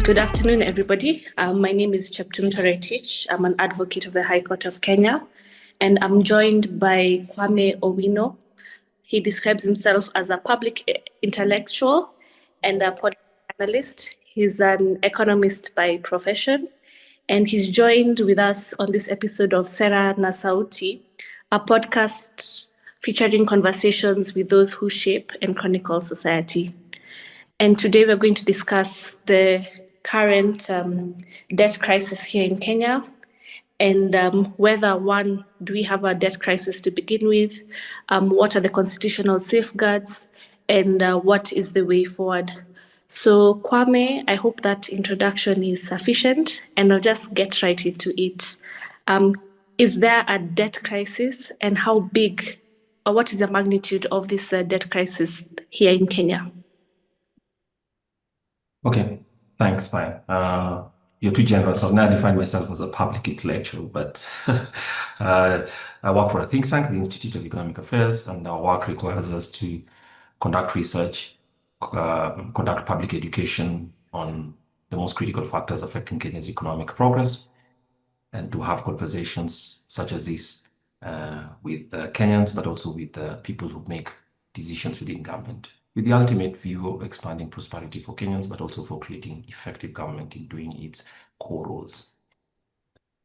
Good afternoon, everybody. My name is Cheptum Toroitich. I'm an advocate of the High Court of Kenya, and I'm joined by Kwame Owino. He describes himself as a public intellectual and a policy analyst. He's an economist by profession, and he's joined with us on this episode of Sera na Sauti, a podcast featuring conversations with those who shape and chronicle society. And today we're going to discuss the current debt crisis here in Kenya and whether, one, do we have a debt crisis to begin with? What are the constitutional safeguards? And what is the way forward? So, Kwame, I hope that introduction is sufficient, and I'll just get right into it. Is there a debt crisis, and how big, or what is the magnitude of this debt crisis here in Kenya? Okay, thanks, fine. You're too generous. I've now defined myself as a public intellectual, but I work for a think tank, the Institute of Economic Affairs, and our work requires us to conduct research, conduct public education on the most critical factors affecting Kenya's economic progress, and to have conversations such as this with Kenyans, but also with people who make decisions within government, with the ultimate view of expanding prosperity for Kenyans, but also for creating effective government in doing its core roles.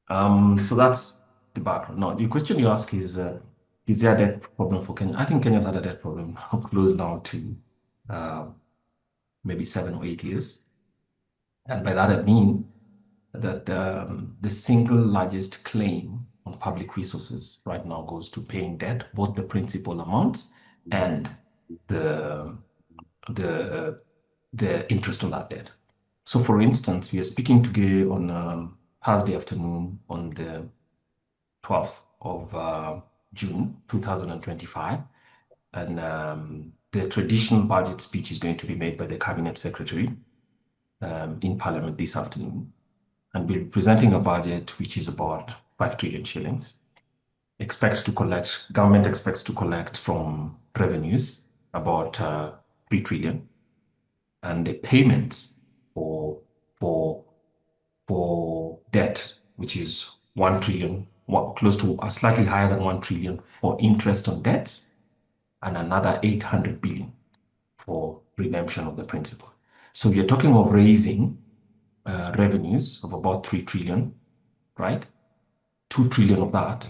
So that's the background. Now, the question you ask is there a debt problem for Kenya? I think Kenya's had a debt problem close now to maybe 7 or 8 years. And by that I mean that the single largest claim on public resources right now goes to paying debt, both the principal amounts and the interest on that debt. So for instance, we are speaking today on Thursday afternoon on the 12th of June 2025, and the traditional budget speech is going to be made by the Cabinet Secretary in Parliament this afternoon, and we'll be presenting a budget which is about 5 trillion shillings. Government expects to collect from revenues about 3 trillion, and the payments for debt, which is 1 trillion, close to slightly higher than 1 trillion for interest on debts, and another 800 billion for redemption of the principal. So you're talking of raising revenues of about 3 trillion, right? 2 trillion of that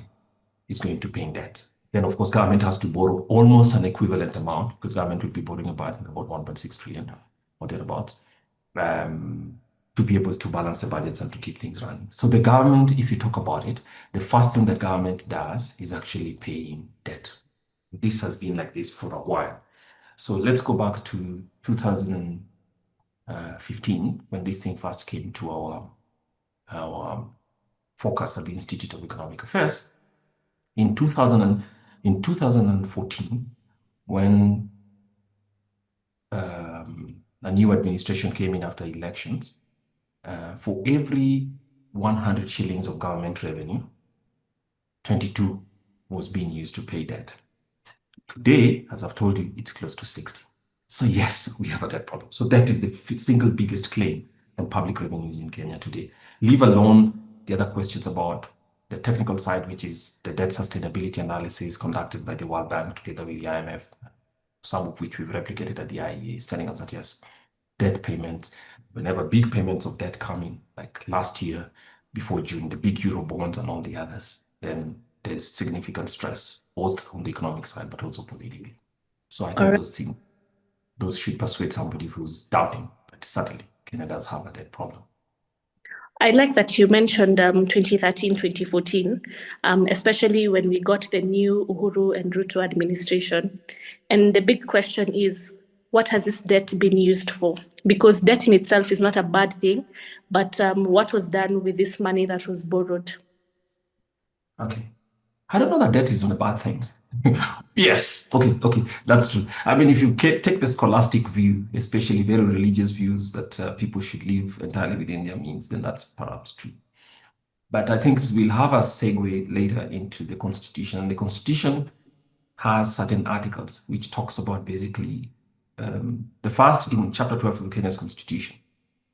is going to paying debt. Then, of course, government has to borrow almost an equivalent amount, because government will be borrowing about 1.6 trillion or thereabouts, to be able to balance the budgets and to keep things running. So the government, if you talk about it, the first thing the government does is actually paying debt. This has been like this for a while. So let's go back to 2015, when this thing first came to our focus at the Institute of Economic Affairs. In 2014, when a new administration came in after elections, for every 100 shillings of government revenue, 22 was being used to pay debt. Today, as I've told you, it's close to 60. So yes, we have a debt problem. So that is the single biggest claim on public revenues in Kenya today. Leave alone the other questions about the technical side, which is the debt sustainability analysis conducted by the World Bank together with the IMF, some of which we've replicated at the IEA, is telling us that yes, debt payments, whenever big payments of debt come in, like last year before June, the big Euro bonds and all the others, then there's significant stress, both on the economic side, but also politically. So I think those should persuade somebody who's doubting, but certainly Kenya does have a debt problem. I like that you mentioned 2013, 2014, especially when we got the new Uhuru and Ruto administration. And the big question is, what has this debt been used for? Because debt in itself is not a bad thing, but what was done with this money that was borrowed? Okay. I don't know that debt is not a bad thing. Yes, okay, that's true. I mean, if you take the scholastic view, especially very religious views that people should live entirely within their means, then that's perhaps true. But I think we'll have a segue later into the Constitution, and the Constitution has certain articles which talks about basically the first in chapter 12 of the Kenya's Constitution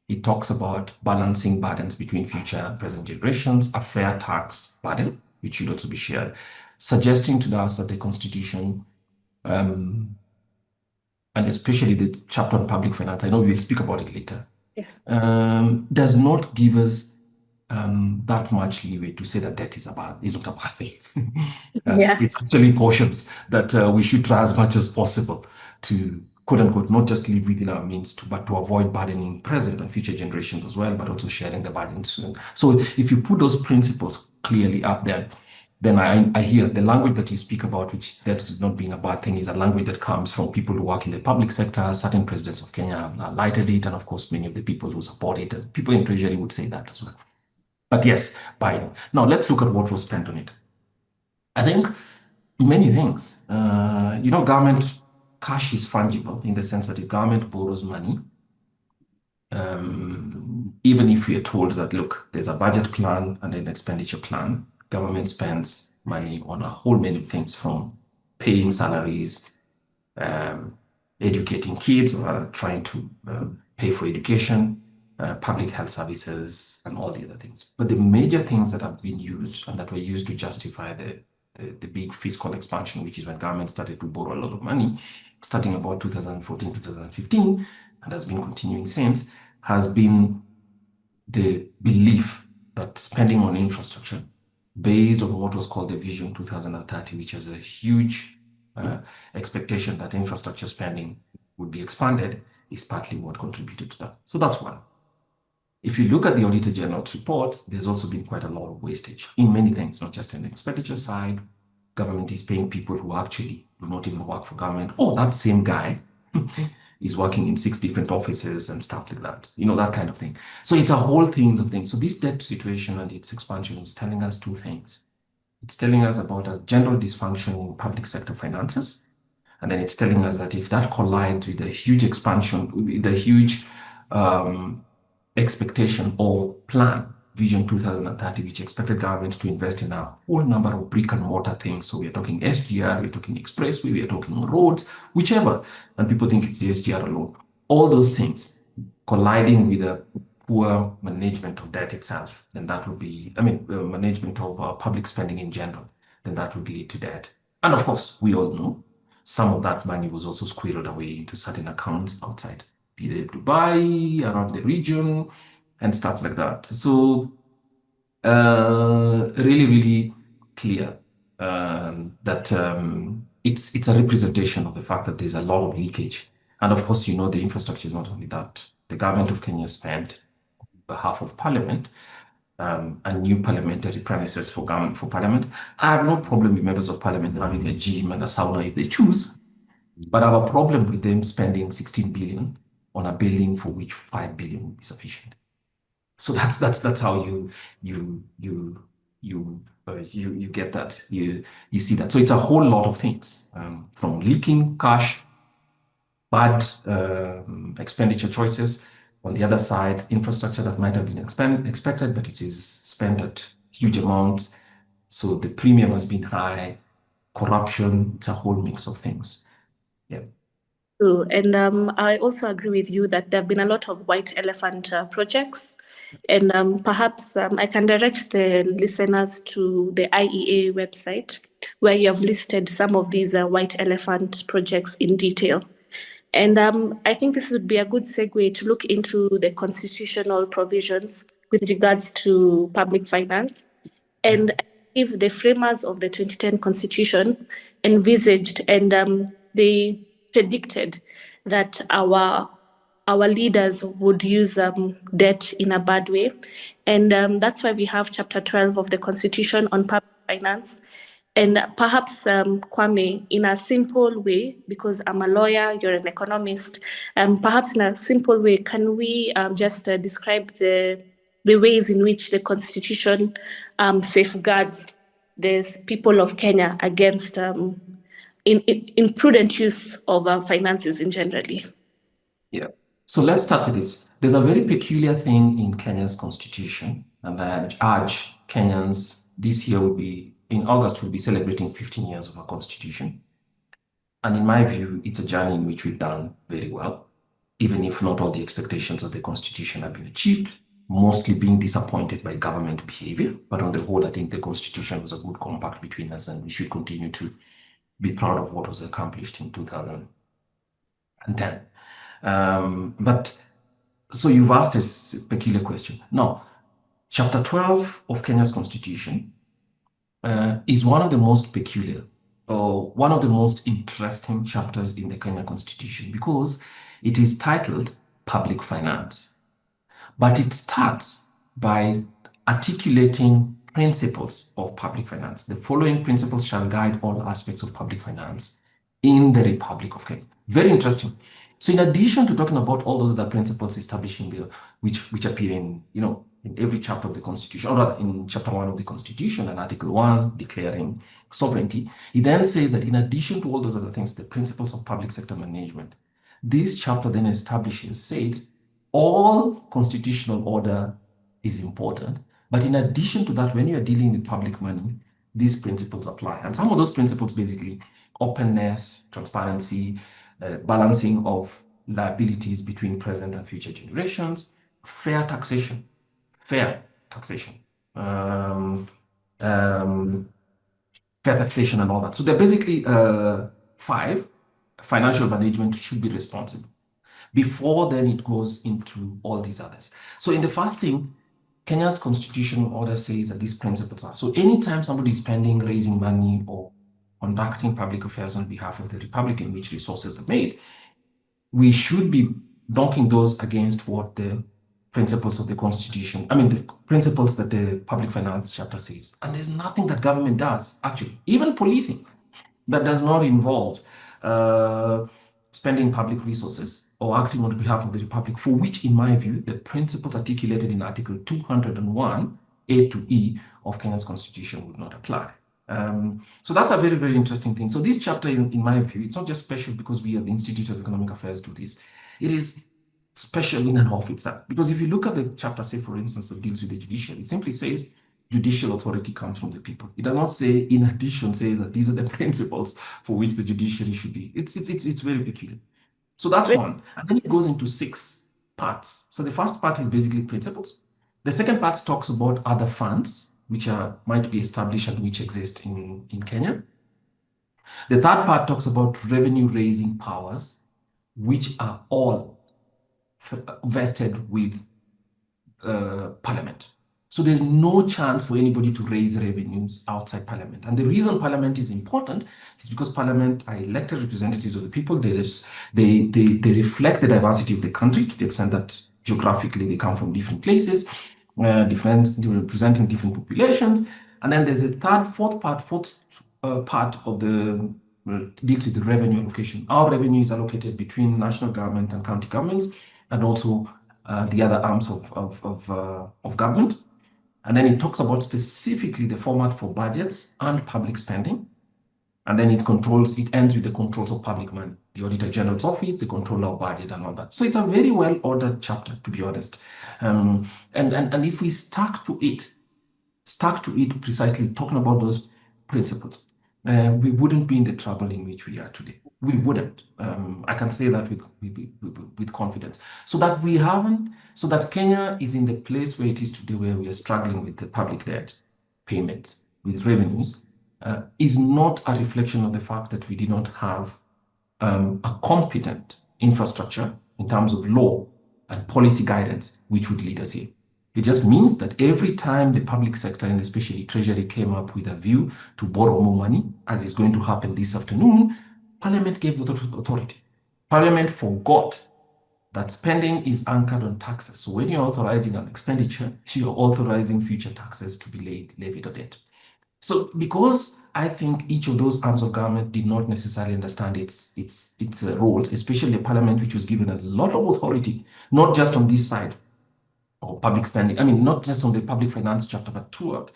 It talks about balancing burdens between future and present generations, a fair tax burden, which should also be shared, suggesting to us that the Constitution, and especially the chapter on public finance, I know we'll speak about it later, Yes. does not give us that much leeway to say that debt is not a bad thing. Yeah. It actually cautions that we should try as much as possible to, quote unquote, not just live within our means, but to avoid burdening present and future generations as well, but also sharing the burdens. So if you put those principles clearly up there, then I hear the language that you speak about, which that is not being a bad thing, is a language that comes from people who work in the public sector. Certain presidents of Kenya have highlighted it, and of course, many of the people who support it, people in Treasury would say that as well. But yes, Biden. Now let's look at what was spent on it. I think many things. Government cash is fungible in the sense that if government borrows money, even if we are told that, look, there's a budget plan and an expenditure plan, government spends money on a whole many things from paying salaries, educating kids, or trying to pay for education, public health services, and all the other things. But the major things that have been used and that were used to justify the big fiscal expansion, which is when government started to borrow a lot of money, starting about 2014, 2015, and has been continuing since, has been the belief that spending on infrastructure based on what was called the Vision 2030, which is a huge expectation that infrastructure spending would be expanded, is partly what contributed to that. So that's one. If you look at the Auditor General's report, there's also been quite a lot of wastage in many things, not just in the expenditure side. Government is paying people who actually do not even work for government. Oh, that same guy is working in 6 different offices and stuff like that, that kind of thing. So it's a whole things of things. So this debt situation and its expansion is telling us two things. It's telling us about a general dysfunction in public sector finances. And then it's telling us that if that collides with a huge expansion, with a huge expectation or plan, Vision 2030, which expected government to invest in a whole number of brick and mortar things. So we're talking SGR, we're talking expressway, we're talking roads, whichever. And people think it's the SGR alone. All those things colliding with a poor management of debt itself, then that would be, management of public spending in general, then that would lead to debt. And of course, we all know some of that money was also squirreled away into certain accounts outside, be they Dubai, around the region, and stuff like that. So really, really clear that it's a representation of the fact that there's a lot of leakage. And of course, the infrastructure is not only that. The government of Kenya spent on behalf of Parliament and new parliamentary premises for Parliament. I have no problem with members of Parliament having a gym and a sauna if they choose, but I have a problem with them spending 16 billion on a building for which 5 billion would be sufficient. So that's how you get that, you see that. So it's a whole lot of things, from leaking cash, bad expenditure choices. On the other side, infrastructure that might have been expected, but it is spent at huge amounts. So the premium has been high, corruption, it's a whole mix of things. Yeah. True. And I also agree with you that there have been a lot of white elephant projects. And perhaps I can direct the listeners to the IEA website, where you have listed some of these white elephant projects in detail. And I think this would be a good segue to look into the constitutional provisions with regards to public finance. And if the framers of the 2010 Constitution envisaged and they predicted that our leaders would use debt in a bad way. And that's why we have Chapter 12 of the Constitution on public finance. And perhaps, Kwame, in a simple way, because I'm a lawyer, you're an economist, perhaps in a simple way, can we just describe the ways in which the Constitution safeguards the people of Kenya against imprudent use of our finances in generally? Yeah. So let's start with this. There's a very peculiar thing in Kenya's constitution, and I urge Kenyans this year in August, we'll be celebrating 15 years of our constitution. And in my view, it's a journey in which we've done very well. even if not all the expectations of the Constitution have been achieved, mostly being disappointed by government behavior. But on the whole, I think the Constitution was a good compact between us, and we should continue to be proud of what was accomplished in 2010. But so you've asked a peculiar question. Now, Chapter 12 of Kenya's Constitution is one of the most peculiar or one of the most interesting chapters in the Kenya Constitution because it is titled Public Finance. But it starts by articulating principles of public finance. The following principles shall guide all aspects of public finance in the Republic of Kenya. Very interesting. So in addition to talking about all those other principles establishing the which appear in in every chapter of the Constitution, or rather in chapter 1 of the Constitution and Article 1 declaring sovereignty, it then says that in addition to all those other things, the principles of public sector management, this chapter then establishes, said, all constitutional order is important, but in addition to that, when you are dealing with public money, these principles apply. And some of those principles basically openness, transparency, balancing of liabilities between present and future generations, fair taxation, fair taxation, fair taxation and all that. So they're basically five. Financial management should be responsible. Before then it goes into all these others. So in the first thing, Kenya's constitutional order says that these principles are. So anytime somebody is spending, raising money, or conducting public affairs on behalf of the Republic in which resources are made, we should be knocking those against what the principles of the Constitution, the principles that the public finance chapter says. And there's nothing that government does, actually, even policing, that does not involve spending public resources or acting on behalf of the Republic, for which, in my view, the principles articulated in Article 201, A to E of Kenya's Constitution would not apply. So that's a very, very interesting thing. So this chapter, in my view, it's not just special because we at the Institute of Economic Affairs do this. It is special in and of itself. Because if you look at the chapter, say, for instance, that deals with the judiciary, it simply says judicial authority comes from the people. It does not say, in addition, says that these are the principles for which the judiciary should be. It's very peculiar. So that's one. And then it goes into 6 parts. So the first part is basically principles. The second part talks about other funds, which might be established and which exist in Kenya. The third part talks about revenue-raising powers, which are all vested with Parliament. So there's no chance for anybody to raise revenues outside Parliament. And the reason Parliament is important is because Parliament are elected representatives of the people. They reflect the diversity of the country to the extent that geographically they come from different places, representing different populations. And then there's a fourth part of the deals with the revenue allocation. Our revenue is allocated between national government and county governments, and also the other arms of government. And then it talks about specifically the format for budgets and public spending. And then it ends with the controls of public money, the Auditor General's office, the controller of budget and all that. So it's a very well-ordered chapter, to be honest. And if we stuck to it precisely, talking about those principles, we wouldn't be in the trouble in which we are today. We wouldn't. I can say that with confidence. So that Kenya is in the place where it is today, where we are struggling with the public debt payments, with revenues, is not a reflection of the fact that we did not have a competent infrastructure in terms of law and policy guidance, which would lead us here. It just means that every time the public sector, and especially Treasury, came up with a view to borrow more money, as is going to happen this afternoon, Parliament gave the authority. Parliament forgot that spending is anchored on taxes. So when you're authorizing an expenditure, you're authorizing future taxes to be levied on it. So because I think each of those arms of government did not necessarily understand its roles, especially the Parliament, which was given a lot of authority, not just on this side of public spending, not just on the public finance chapter, but throughout,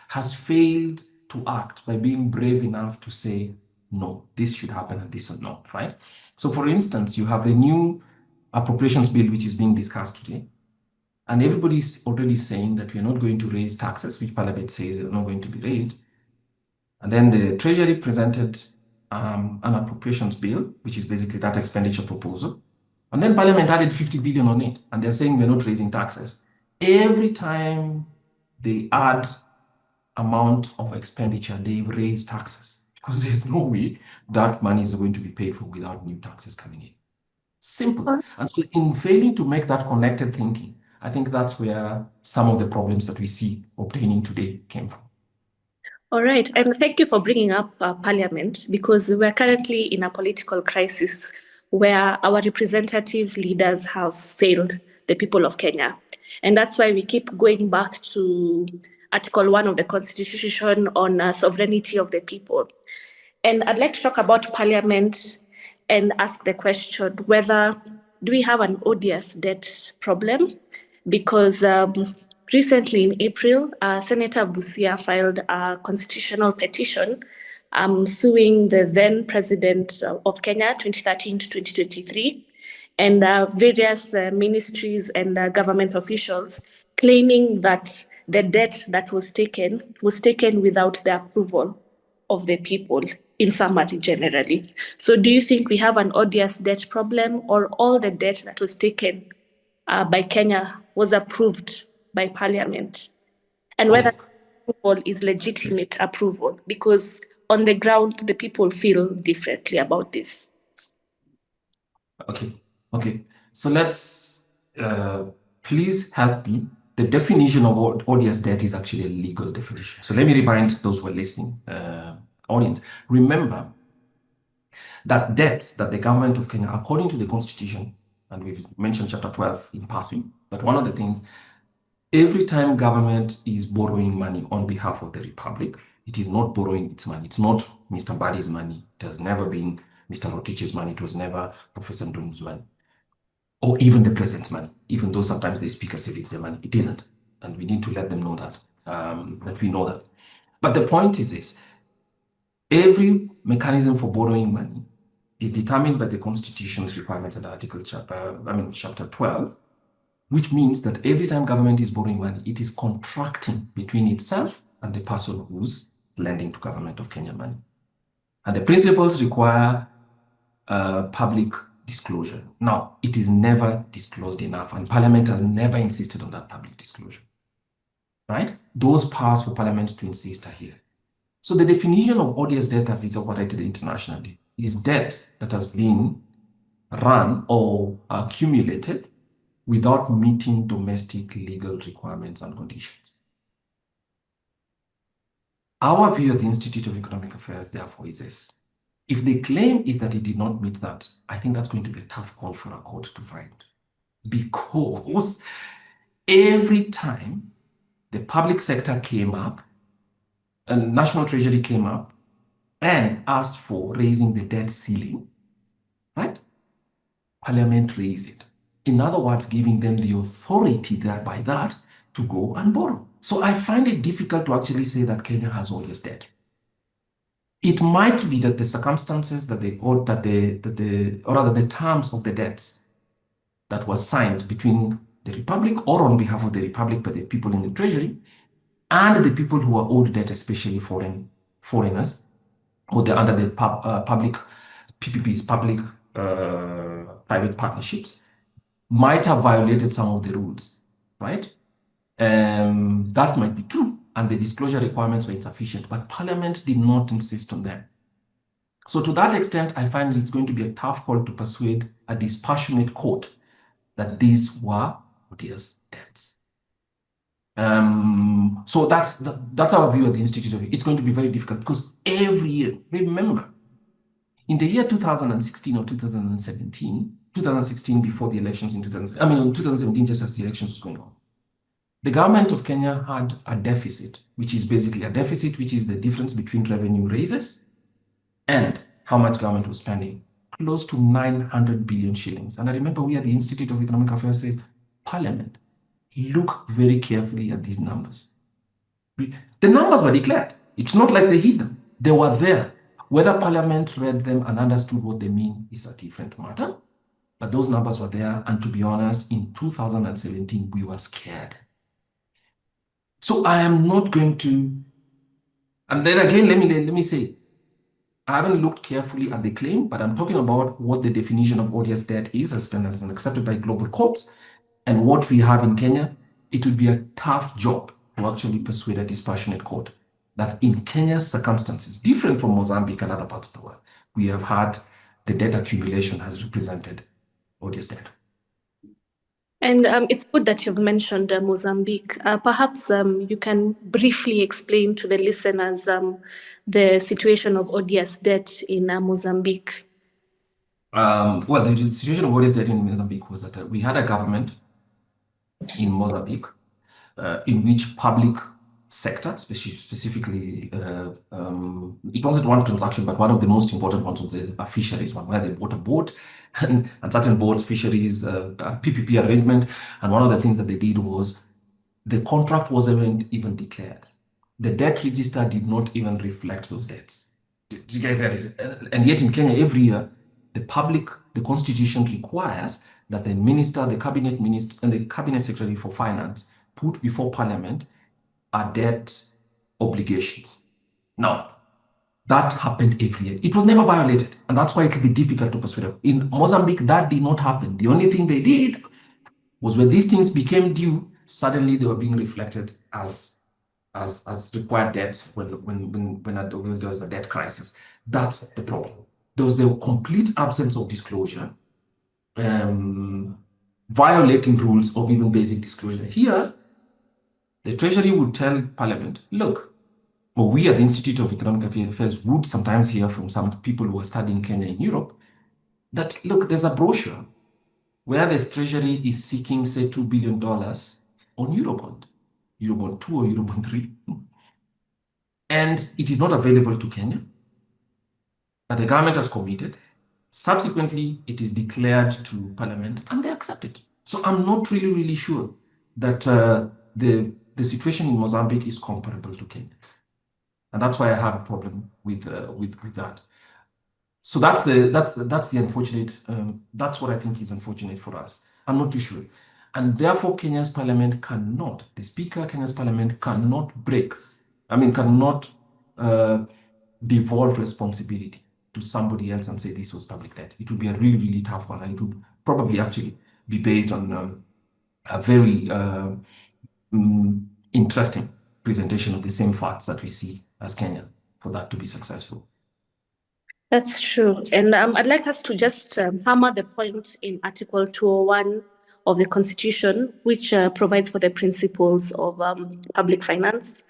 has failed to act by being brave enough to say, no, this should happen and this is not, right? So for instance, you have the new appropriations bill, which is being discussed today. And everybody's already saying that we're not going to raise taxes, which Parliament says are not going to be raised. And then the Treasury presented an appropriations bill, which is basically that expenditure proposal, And then Parliament added 50 billion on it, and they're saying we're not raising taxes. Every time they add amount of expenditure, they raise taxes because there's no way that money is going to be paid for without new taxes coming in. Simple. And so in failing to make that connected thinking, I think that's where some of the problems that we see obtaining today came from. All right. And thank you for bringing up Parliament, because we're currently in a political crisis where our representative leaders have failed the people of Kenya. And that's why we keep going back to Article 1 of the Constitution on sovereignty of the people. And I'd like to talk about Parliament and ask the question whether do we have an odious debt problem? Because recently in April, Senator Busia filed a constitutional petition suing the then president of Kenya, 2013 to 2023, and various ministries and government officials, claiming that the debt that was taken without the approval of the people, in summary, generally. So do you think we have an odious debt problem, or all the debt that was taken by Kenya was approved by Parliament? And whether approval is legitimate approval, because on the ground, the people feel differently about this. Okay. So let's please help me. The definition of odious debt is actually a legal definition. So let me remind those who are listening, audience. Remember that debts that the government of Kenya, according to the Constitution, and we've mentioned chapter 12 in passing, but one of the things, every time government is borrowing money on behalf of the Republic, it is not borrowing its money. It's not Mr. Badi's money. It has never been Mr. Rotich's money. It was never Professor Ndung's money, or even the president's money, even though sometimes they speak as if it's their money. It isn't. And we need to let them know that, that we know that. But the point is this: every mechanism for borrowing money is determined by the Constitution's requirements under chapter 12, which means that every time government is borrowing money, it is contracting between itself and the person who's lending to government of Kenya money. And the principles require public disclosure. Now, it is never disclosed enough, and Parliament has never insisted on that public disclosure, right? Those powers for Parliament to insist are here. So the definition of odious debt as it's operated internationally is debt that has been run or accumulated without meeting domestic legal requirements and conditions. Our view at the Institute of Economic Affairs, therefore, is this. If the claim is that it did not meet that, I think that's going to be a tough call for a court to find. Because every time the public sector came up, and National Treasury came up and asked for raising the debt ceiling, right? Parliament raised it. In other words, giving them the authority by that to go and borrow. So I find it difficult to actually say that Kenya has odious debt. It might be that the circumstances that the terms of the debts that was signed between the Republic or on behalf of the Republic by the people in the Treasury and the people who are owed debt, especially foreigners, or under the public PPPs, private partnerships, might have violated some of the rules, right? That might be true, and the disclosure requirements were insufficient, but Parliament did not insist on them. So to that extent, I find it's going to be a tough call to persuade a dispassionate court that these were odious debts. So that's our view at the Institute. It's going to be very difficult because every year, remember, in the year 2016 or 2016 before the elections in 2017, just as the elections was going on, the government of Kenya had a deficit, which is basically a deficit, which is the difference between revenue raises and how much government was spending, close to 900 billion shillings. And I remember we at the Institute of Economic Affairs said, Parliament, look very carefully at these numbers. The numbers were declared. It's not like they hid them. They were there. Whether Parliament read them and understood what they mean is a different matter. But those numbers were there. And to be honest, in 2017, we were scared. So I am not going to, and then again, let me say, I haven't looked carefully at the claim, but I'm talking about what the definition of odious debt is, has been accepted by global courts, and what we have in Kenya. It would be a tough job to actually persuade a dispassionate court that in Kenya's circumstances, different from Mozambique and other parts of the world, we have had the debt accumulation has represented odious debt. And it's good that you've mentioned Mozambique. Perhaps you can briefly explain to the listeners the situation of odious debt in Mozambique. Well, the situation of odious debt in Mozambique was that we had a government in Mozambique in which public sector, specifically, it wasn't one transaction, but one of the most important ones was a fisheries one, where they bought a boat and certain boats, fisheries, PPP arrangement. And one of the things that they did was the contract wasn't even declared. The debt register did not even reflect those debts. Do you guys get it? And yet in Kenya, every year, the constitution requires that the minister, the cabinet minister, and the cabinet secretary for finance put before parliament are debt obligations. Now, that happened every year. It was never violated, and that's why it will be difficult to persuade them. In Mozambique, that did not happen. The only thing they did was when these things became due, suddenly they were being reflected as required debts when there was a debt crisis. That's the problem. There was the complete absence of disclosure, violating rules of even basic disclosure. Here, the Treasury would tell Parliament, look, well, we at the Institute of Economic Affairs would sometimes hear from some people who are studying Kenya in Europe that, look, there's a brochure where the Treasury is seeking, say, $2 billion on Eurobond 2 or Eurobond 3. And it is not available to Kenya, but the government has committed. Subsequently, it is declared to Parliament and they accept it. So I'm not really sure that the situation in Mozambique is comparable to Kenya's. And that's why I have a problem with that. So that's the unfortunate, that's what I think is unfortunate for us. I'm not too sure. And therefore, Kenya's parliament cannot, the speaker of Kenya's parliament cannot devolve responsibility to somebody else and say this was public debt. It would be a really tough one, and it would probably actually be based on a very interesting presentation of the same facts that we see as Kenya for that to be successful. That's true. And I'd like us to just hammer the point in Article 201 of the Constitution, which provides for the principles of public finance.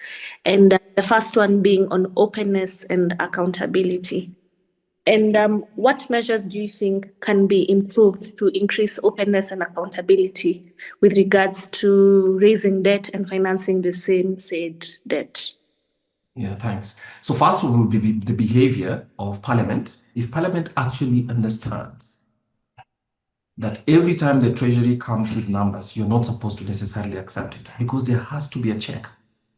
And the first one being on openness and accountability. And what measures do you think can be improved to increase openness and accountability with regards to raising debt and financing the same said debt? Yeah, thanks. So first one would be the behavior of Parliament. If Parliament actually understands that every time the Treasury comes with numbers, you're not supposed to necessarily accept it because there has to be a check.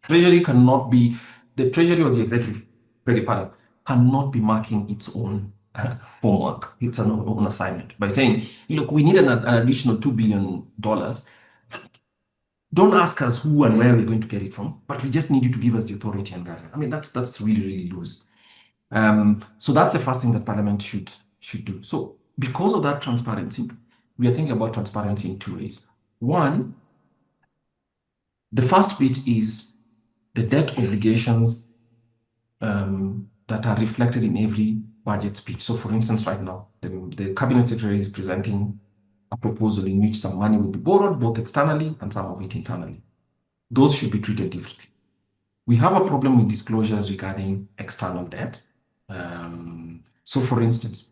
Treasury cannot be, the Treasury or the Executive, Parliament, cannot be marking its own homework. It's an own assignment by saying, look, we need an additional $2 billion. Don't ask us who and where we're going to get it from, but we just need you to give us the authority and guidance. I mean, that's really loose. So that's the first thing that Parliament should do. So because of that transparency, we are thinking about transparency in two ways. One, the first bit is the debt obligations that are reflected in every budget speech. So for instance, right now, the Cabinet Secretary is presenting a proposal in which some money will be borrowed, both externally and some of it internally. Those should be treated differently. We have a problem with disclosures regarding external debt. So for instance,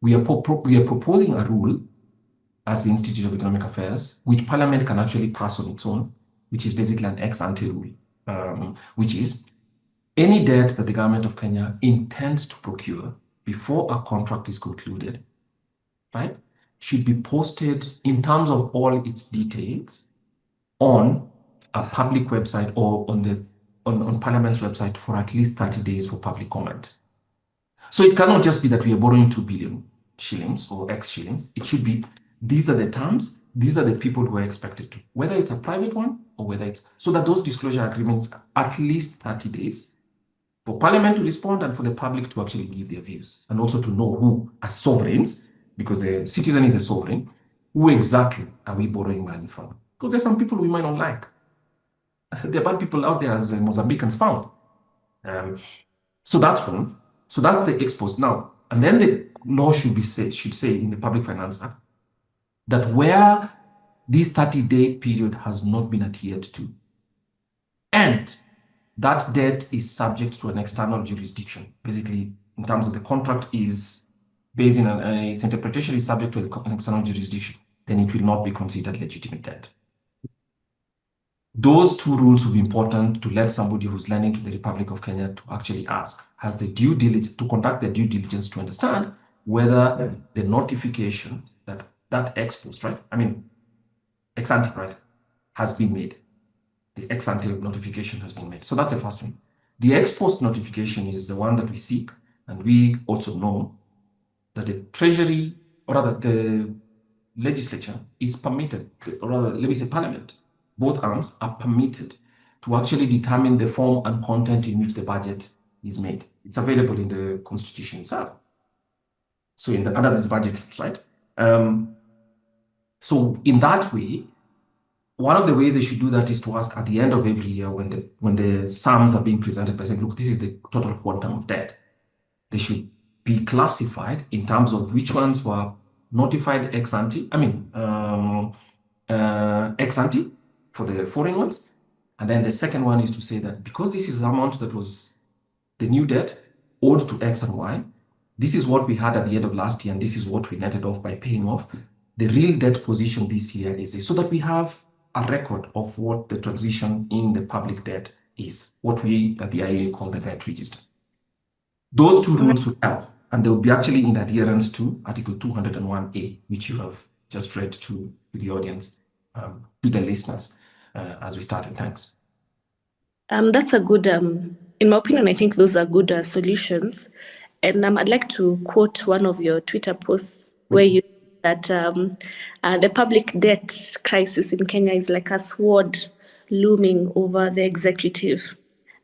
we are proposing a rule as the Institute of Economic Affairs, which Parliament can actually pass on its own, which is basically an ex-ante rule, which is any debt that the government of Kenya intends to procure before a contract is concluded, right, should be posted in terms of all its details on a public website or on Parliament's website for at least 30 days for public comment. So it cannot just be that we are borrowing 2 billion shillings or X shillings. It should be, these are the terms, these are the people who are expected to, whether it's a private one or whether it's, so that those disclosure agreements, at least 30 days, for Parliament to respond and for the public to actually give their views, and also to know who, as sovereigns, because the citizen is a sovereign, who exactly are we borrowing money from? Because there's some people we might not like. There are bad people out there, as Mozambicans found. So that's one. So that's the ex post. Now, and then the law should say in the Public Finance Act that where this 30-day period has not been adhered to, and that debt is subject to an external jurisdiction. Basically, in terms of the contract is based in its interpretation is subject to an external jurisdiction, then it will not be considered legitimate debt. Those two rules will be important to let somebody who's lending to the Republic of Kenya to actually ask, has the due diligence, to conduct the due diligence to understand whether the notification that ex post, right? I mean, ex ante, right, has been made. The ex ante notification has been made. So that's the first one. The ex post notification is the one that we seek, and we also know that the Treasury, or rather the legislature, is permitted, or rather, let me say Parliament, both arms are permitted to actually determine the form and content in which the budget is made. It's available in the Constitution itself. So under this budget rules, right? So in that way, one of the ways they should do that is to ask at the end of every year when the sums are being presented by saying, look, this is the total quantum of debt. They should be classified in terms of which ones were notified ex ante, ex ante for the foreign ones. And then the second one is to say that because this is the amount that was the new debt owed to X and Y, this is what we had at the end of last year, and this is what we netted off by paying off. The real debt position this year is this, so that we have a record of what the transition in the public debt is, what we at the IAA call the debt register. Those two rules will help, and they will be actually in adherence to Article 201A, which you have just read to the audience, to the listeners, as we started. Thanks. That's a good, in my opinion, I think those are good solutions. And I'd like to quote one of your Twitter posts where you that the public debt crisis in Kenya is like a sword looming over the executive.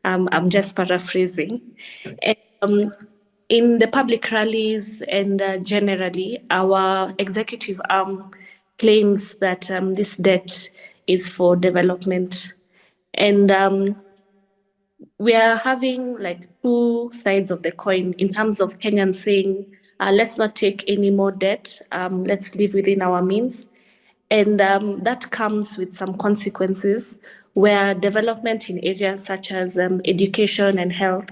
I'm just paraphrasing. And, in the public rallies and generally, our executive arm claims that this debt is for development. And we are having like two sides of the coin in terms of Kenyans saying, let's not take any more debt, let's live within our means. And that comes with some consequences where development in areas such as education and health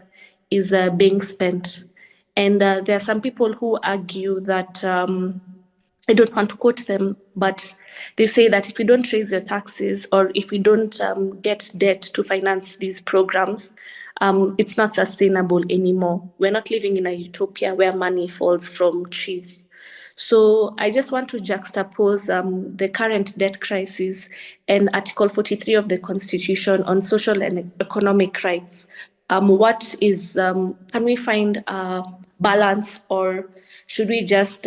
is being spent. And there are some people who argue that I don't want to quote them, but they say that if we don't raise your taxes or if we don't get debt to finance these programs, it's not sustainable anymore. We're not living in a utopia where money falls from trees. So I just want to juxtapose the current debt crisis and Article 43 of the Constitution on social and economic rights. What is, can we find a balance, or should we just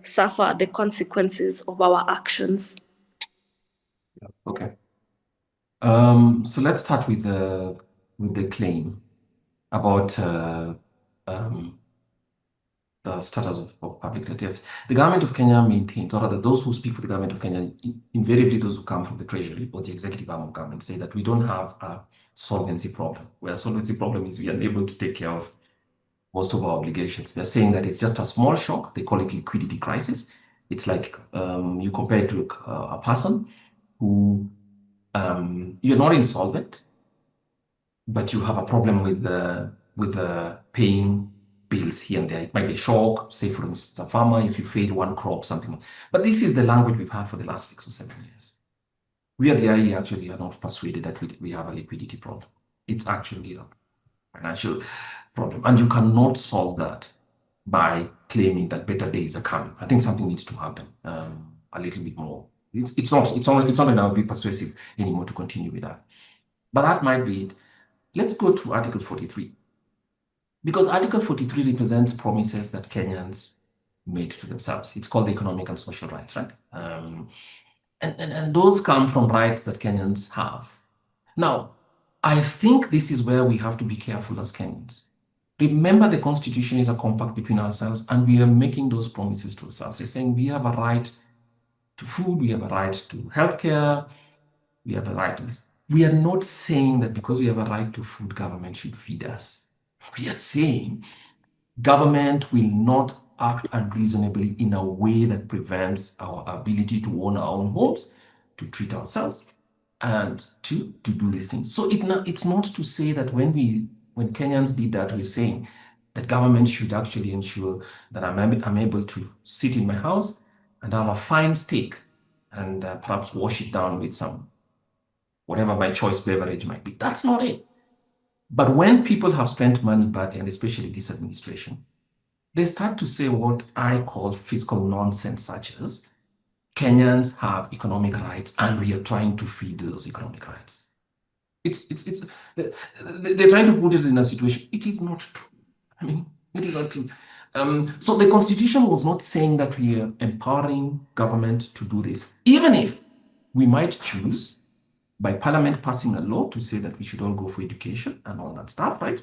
suffer the consequences of our actions? Okay. So let's start with the claim about the status of public debt. Yes, the government of Kenya maintains, or rather those who speak for the government of Kenya, invariably those who come from the Treasury or the executive arm of government, say that we don't have a solvency problem. Where solvency problem is we are unable to take care of most of our obligations. They're saying that it's just a small shock. They call it liquidity crisis. It's like you compare it to a person who you're not insolvent, but you have a problem with paying bills here and there. It might be a shock, say for instance, a farmer, if you fail one crop, something. But this is the language we've had for the last 6 or 7 years. We at the IE actually are not persuaded that we have a liquidity problem. It's actually a financial problem. And you cannot solve that by claiming that better days are coming. I think something needs to happen a little bit more. It's not enough to be persuasive anymore to continue with that. But that might be it. Let's go to Article 43. Because Article 43 represents promises that Kenyans made to themselves. It's called the economic and social rights, right? And those come from rights that Kenyans have. Now, I think this is where we have to be careful as Kenyans. Remember, the Constitution is a compact between ourselves, and we are making those promises to ourselves. We're saying we have a right to food, we have a right to healthcare, we have a right to this. We are not saying that because we have a right to food, government should feed us. We are saying government will not act unreasonably in a way that prevents our ability to own our own homes, to treat ourselves, and to do these things. So it's not to say that when Kenyans did that, we're saying that government should actually ensure that I'm able to sit in my house and have a fine steak and perhaps wash it down with some whatever my choice beverage might be. That's not it. But when people have spent money badly, and especially this administration, they start to say what I call fiscal nonsense, such as Kenyans have economic rights and we are trying to feed those economic rights. They're trying to put us in a situation. It is not true. I mean, it is not true. So the Constitution was not saying that we are empowering government to do this, even if we might choose by Parliament passing a law to say that we should all go for education and all that stuff, right?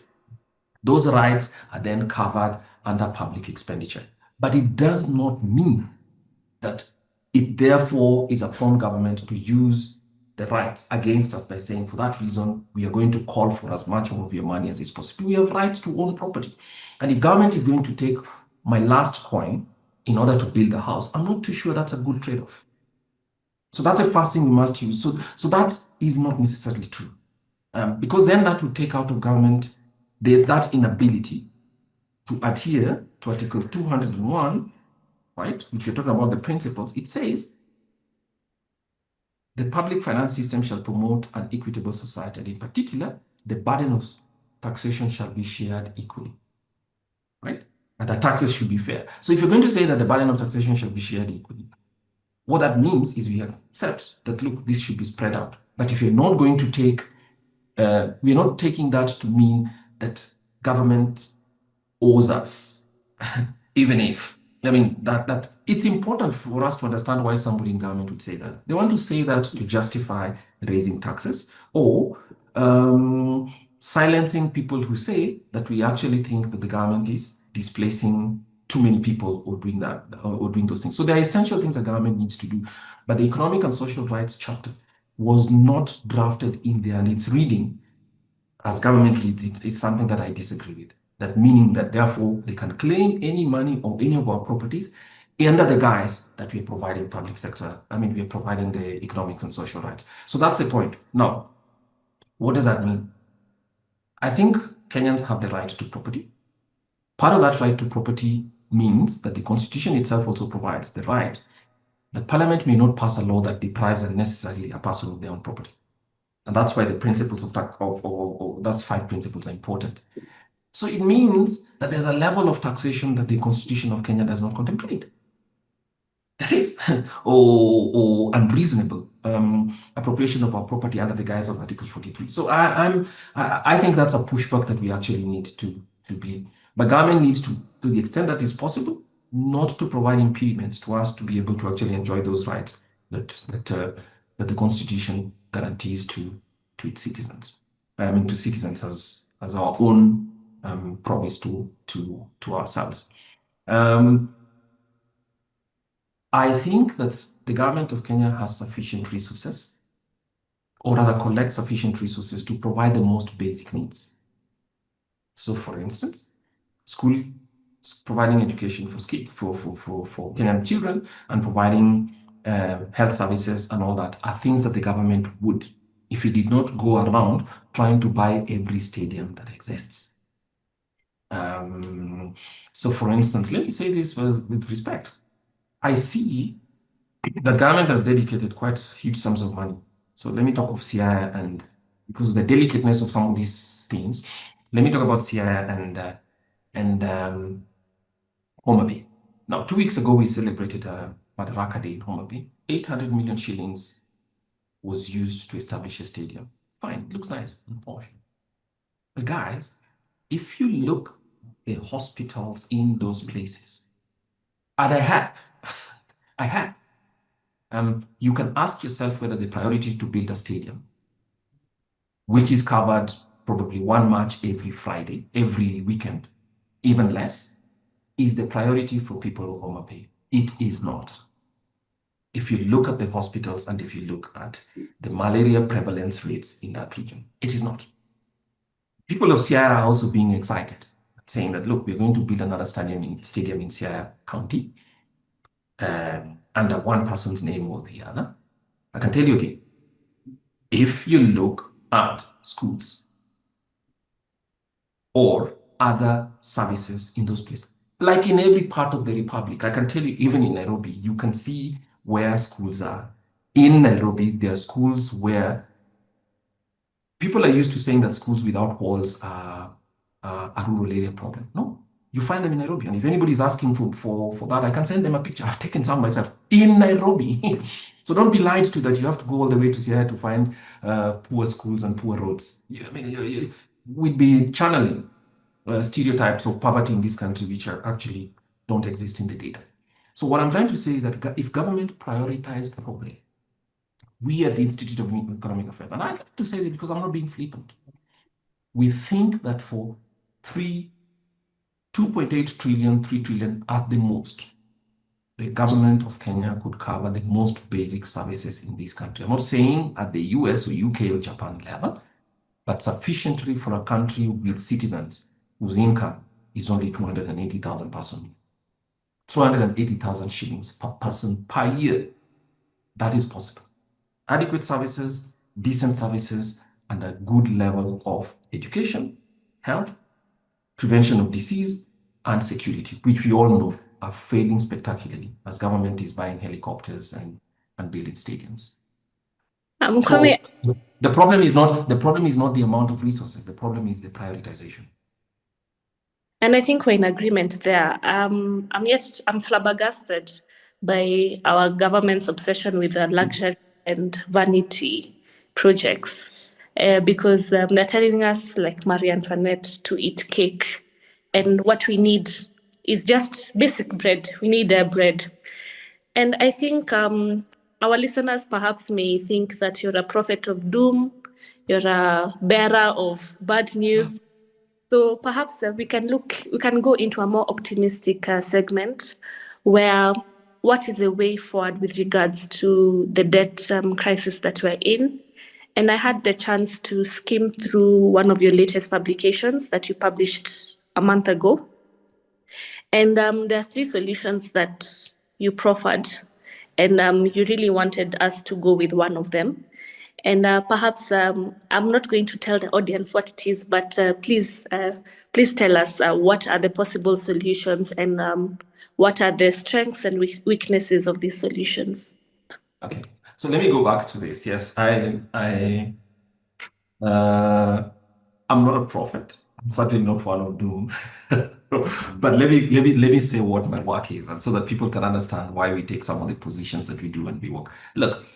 Those rights are then covered under public expenditure. But it does not mean that it therefore is upon government to use the rights against us by saying, for that reason, we are going to call for as much of your money as is possible. We have rights to own property. And if government is going to take my last coin in order to build a house, I'm not too sure that's a good trade-off. So that's the first thing we must use. So that is not necessarily true. Because then that would take out of government that inability to adhere to Article 201, right, which we're talking about the principles. It says the public finance system shall promote an equitable society, and in particular, the burden of taxation shall be shared equally, right? And the taxes should be fair. So if you're going to say that the burden of taxation shall be shared equally, what that means is we accept that, look, this should be spread out. But if you're not going to take, we're not taking that to mean that government owes us, even if, I mean, that it's important for us to understand why somebody in government would say that. They want to say that to justify raising taxes or silencing people who say that we actually think that the government is displacing too many people or doing that or doing those things. So there are essential things the government needs to do. But the economic and social rights chapter was not drafted in there, and its reading as government reads it is something that I disagree with. That meaning that therefore they can claim any money or any of our properties under the guise that we are providing public sector. I mean, we are providing the economics and social rights. So that's the point. Now, what does that mean? I think Kenyans have the right to property. Part of that right to property means that the Constitution itself also provides the right that Parliament may not pass a law that deprives unnecessarily a person of their own property. And that's why the principles of that's 5 principles are important. So it means that there's a level of taxation that the Constitution of Kenya does not contemplate. There is, or unreasonable appropriation of our property under the guise of Article 43. So I think that's a pushback that we actually need to be. But government needs to the extent that is possible, not to provide impediments to us to be able to actually enjoy those rights that the Constitution guarantees to its citizens. I mean, to citizens as our own promise to ourselves. I think that the government of Kenya has sufficient resources, or rather collects sufficient resources to provide the most basic needs. So, for instance, school providing education for Kenyan children and providing health services and all that are things that the government would, if it did not go around trying to buy every stadium that exists. So, for instance, let me say this with respect. I see the government has dedicated quite huge sums of money. So let me talk of Sera, and because of the delicateness of some of these things, let me talk about Sera and Homa Bay. Now, 2 weeks ago, we celebrated Madaraka Day in Homa Bay. 800 million shillings was used to establish a stadium. Fine, it looks nice and posh. But guys, if you look at the hospitals in those places, and I have, you can ask yourself whether the priority is to build a stadium which is covered probably one march every Friday, every weekend, even less, is the priority for people of Homa Bay. It is not. If you look at the hospitals and if you look at the malaria prevalence rates in that region, it is not. People of Sierra are also being excited, saying that, look, we're going to build another stadium in Sierra County under one person's name or the other. I can tell you again, if you look at schools or other services in those places, like in every part of the republic, I can tell you, even in Nairobi, you can see where schools are. In Nairobi, there are schools where people are used to saying that schools without walls are a rural area problem. No, you find them in Nairobi. And if anybody is asking for that, I can send them a picture. I've taken some myself in Nairobi. So don't be lied to that you have to go all the way to Sierra to find poor schools and poor roads. We'd be channeling stereotypes of poverty in this country, which are actually don't exist in the data. So what I'm trying to say is that if government prioritized properly, we at the Institute of Economic Affairs, and I like to say this because I'm not being flippant, we think that for 2.8 trillion, 3 trillion at the most, the government of Kenya could cover the most basic services in this country. I'm not saying at the US or UK or Japan level, but sufficiently for a country with citizens whose income is only 280,000 person, 280,000 shillings per person per year. That is possible. Adequate services, decent services, and a good level of education, health, prevention of disease, and security, which we all know are failing spectacularly as government is buying helicopters and building stadiums. So the problem is not the amount of resources. The problem is the prioritization. And I think we're in agreement there. I'm flabbergasted by our government's obsession with luxury and vanity projects because they're telling us, like Marie Antoinette, to eat cake. And what we need is just basic bread. We need bread. And I think our listeners perhaps may think that you're a prophet of doom, you're a bearer of bad news. So perhaps we can go into a more optimistic segment where what is the way forward with regards to the debt crisis that we're in. And I had the chance to skim through one of your latest publications that you published a month ago. And there are three solutions that you proffered, and you really wanted us to go with one of them. And perhaps I'm not going to tell the audience what it is, but please tell us what are the possible solutions and what are the strengths and weaknesses of these solutions. Okay, so let me go back to this. Yes, I'm not a prophet. I'm certainly not one of doom. But let me say what my work is, and so that people can understand why we take some of the positions that we do and we work. Look,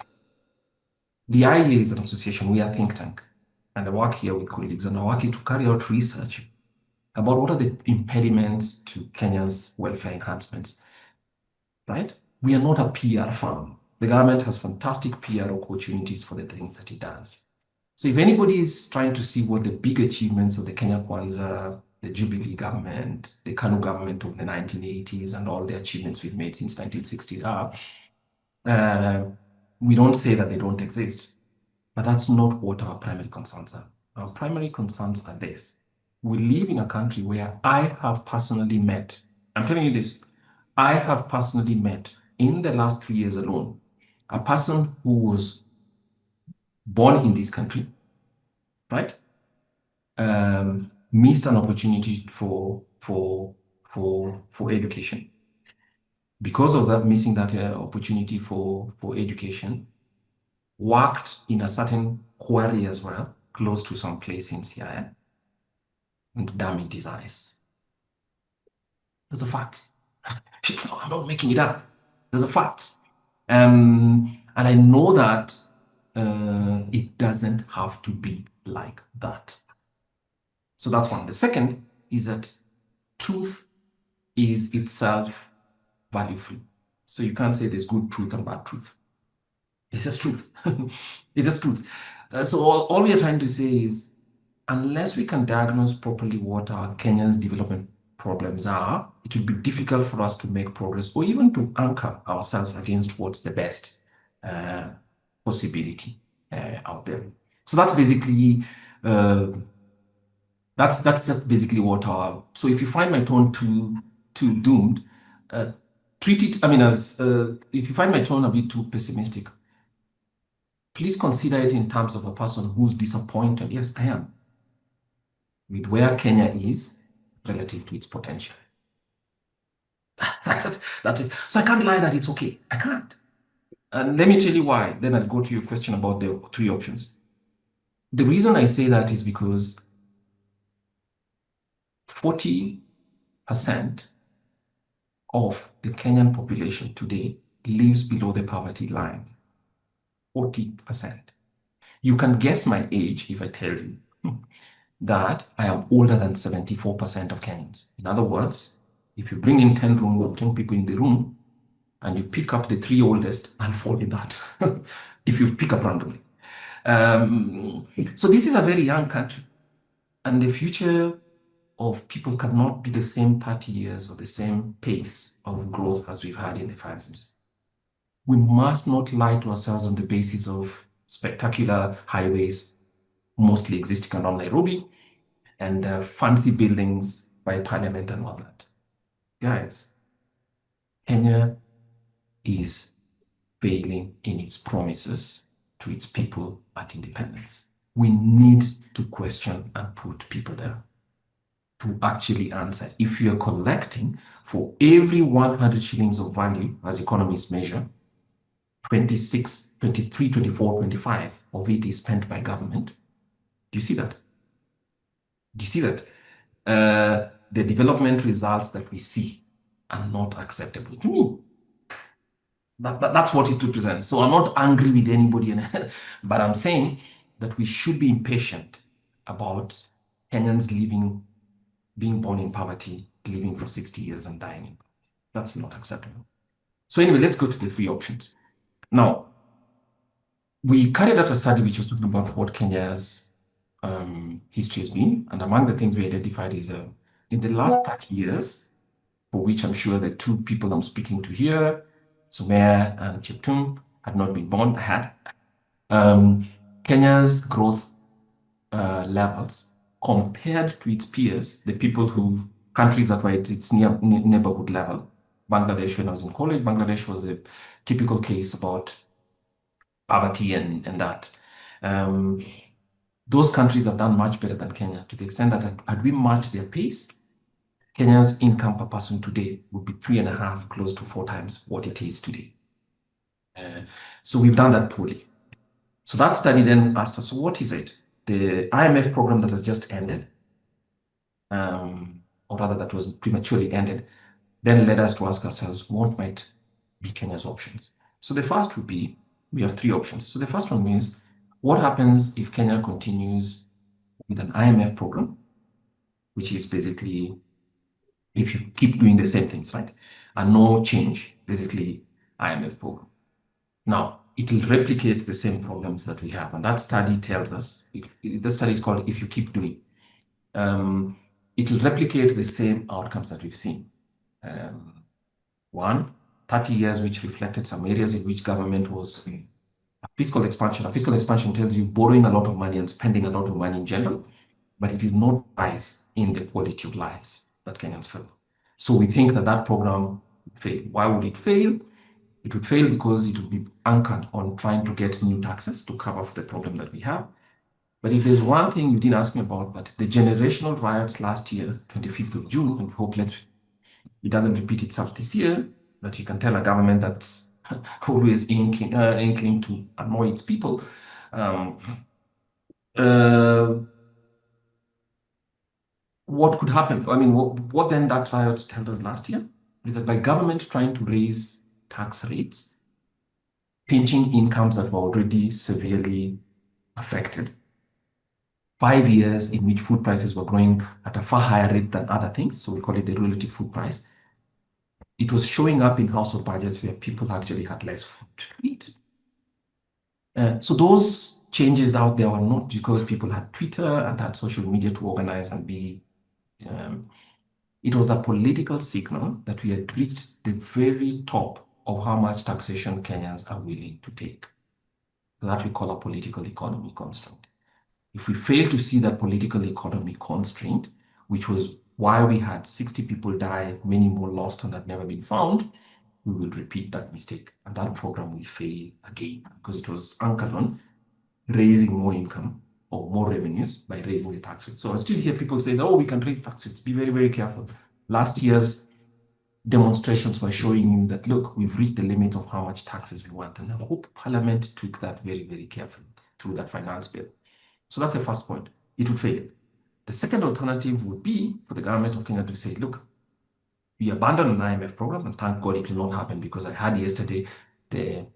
the IEA is an association. We are a think tank, and I work here with colleagues, and our work is to carry out research about what are the impediments to Kenya's welfare enhancements. Right? We are not a PR firm. The government has fantastic PR opportunities for the things that it does. So if anybody is trying to see what the big achievements of the Kenya Kwanza, the Jubilee government, the KANU government of the 1980s, and all the achievements we've made since 1960 are, we don't say that they don't exist, but that's not what our primary concerns are. Our primary concerns are this. We live in a country where I have personally met, I'm telling you this, I have personally met in the last 3 years alone, a person who was born in this country, right? Missed an opportunity for education. Because of that, missing that opportunity for education, worked in a certain quarry as well, close to some place in CIA, and damaged his eyes. There's a fact. I'm not making it up. There's a fact. And I know that it doesn't have to be like that. So that's one. The second is that truth is itself value-free. So you can't say there's good truth and bad truth. It's just truth. It's just truth. So all we are trying to say is, unless we can diagnose properly what our Kenyan's development problems are, it will be difficult for us to make progress or even to anchor ourselves against what's the best uh, possibility out there. So that's basically uh, that's just basically what our. So if you find my tone too doomed, treat it. I mean, as if you find my tone a bit too pessimistic, please consider it in terms of a person who's disappointed. Yes, I am with where Kenya is relative to its potential. That's it. That's it. So I can't lie that it's okay. I can't. And let me tell you why. Then I'll go to your question about the three options. The reason I say that is because 40% of the Kenyan population today lives below the poverty line. 40%. You can guess my age if I tell you that I am older than 74% of Kenyans. In other words, if you bring in 10 people in the room and you pick up the three oldest, I'll fall in that if you pick up randomly. So this is a very young country, and the future of people cannot be the same 30 years or the same pace of growth as we've had in the past. We must not lie to ourselves on the basis of spectacular highways mostly existing around Nairobi and fancy buildings by parliament and all that. Guys, Kenya is failing in its promises to its people at independence. We need to question and put people there to actually answer. If you're collecting for every 100 shillings of value, as economists measure, 26, 23, 24, 25 of it is spent by government. Do you see that? Do you see that? The development results that we see are not acceptable to me. That's what it represents. So I'm not angry with anybody, but I'm saying that we should be impatient about Kenyans being born in poverty, living for 60 years and dying in poverty. That's not acceptable. So anyway, let's go to the three options. Now, we carried out a study which was talking about what Kenya's history has been. And among the things we identified is in the last 30 years, for which I'm sure the two people I'm speaking to here, Sumaya and Cheptum, had not been born, Kenya's growth levels compared to its peers, the countries that were at its neighborhood level. Bangladesh, when I was in college, Bangladesh was a typical case about poverty and that. Those countries have done much better than Kenya to the extent that had we matched their pace, Kenya's income per person today would be 3.5, close to 4 times what it is today. So we've done that poorly. So that study then asked us, so what is it? The IMF program that has just ended, or rather that was prematurely ended, then led us to ask ourselves, what might be Kenya's options? So the first would be, we have 3 options. So the first one means, what happens if Kenya continues with an IMF program, which is basically if you keep doing the same things, right? And no change, basically IMF program. Now, it will replicate the same problems that we have. And that study tells us, the study is called If You Keep Doing. It will replicate the same outcomes that we've seen. 30 years, which reflected some areas in which government was a fiscal expansion. A fiscal expansion tells you borrowing a lot of money and spending a lot of money in general, but it is not rise in the quality of lives that Kenyans feel. So we think that that program would fail. Why would it fail? It would fail because it would be anchored on trying to get new taxes to cover for the problem that we have. But if there's one thing you didn't ask me about, but the generational riots last year, 25th of June, and we hope it doesn't repeat itself this year, that you can tell a government that's always inkling to annoy its people. What could happen? I mean, what then that riots told us last year is that by government trying to raise tax rates, pinching incomes that were already severely affected, 5 years in which food prices were growing at a far higher rate than other things, so we call it the relative food price, it was showing up in household budgets where people actually had less food to eat. So those changes out there were not because people had Twitter and had social media to organize and be. It was a political signal that we had reached the very top of how much taxation Kenyans are willing to take. That we call a political economy constraint. If we fail to see that political economy constraint, which was why we had 60 people die, many more lost and had never been found, we will repeat that mistake. And that program will fail again because it was anchored on raising more income or more revenues by raising the tax rate. So I still hear people say, oh, we can raise tax rates. Be very, very careful. Last year's demonstrations were showing you that, look, we've reached the limit of how much taxes we want. And I hope Parliament took that very, very carefully through that finance bill. So that's the first point. It would fail. The second alternative would be for the government of Kenya to say, look, we abandon an IMF program, and thank God it will not happen because I heard yesterday the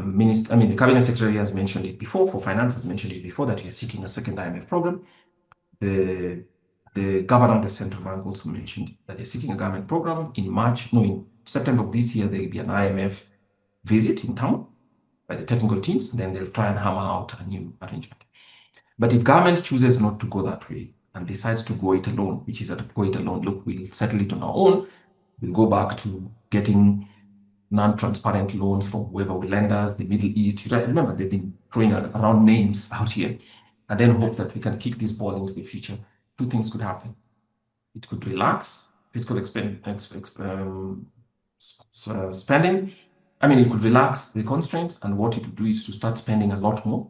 minister, I mean, the cabinet secretary has mentioned it before, for finance has mentioned it before, that we are seeking a second IMF program. The governor of the central bank also mentioned that they're seeking a government program in September of this year, there will be an IMF visit in town by the technical teams, then they'll try and hammer out a new arrangement. But if government chooses not to go that way and decides to go it alone, which is to go it alone, look, we'll settle it on our own, we'll go back to getting non-transparent loans from whoever will lend us, the Middle East. Remember, they've been throwing around names out here, and then hope that we can kick this ball into the future. Two things could happen. It could relax fiscal spending. I mean, it could relax the constraints, and what it would do is to start spending a lot more,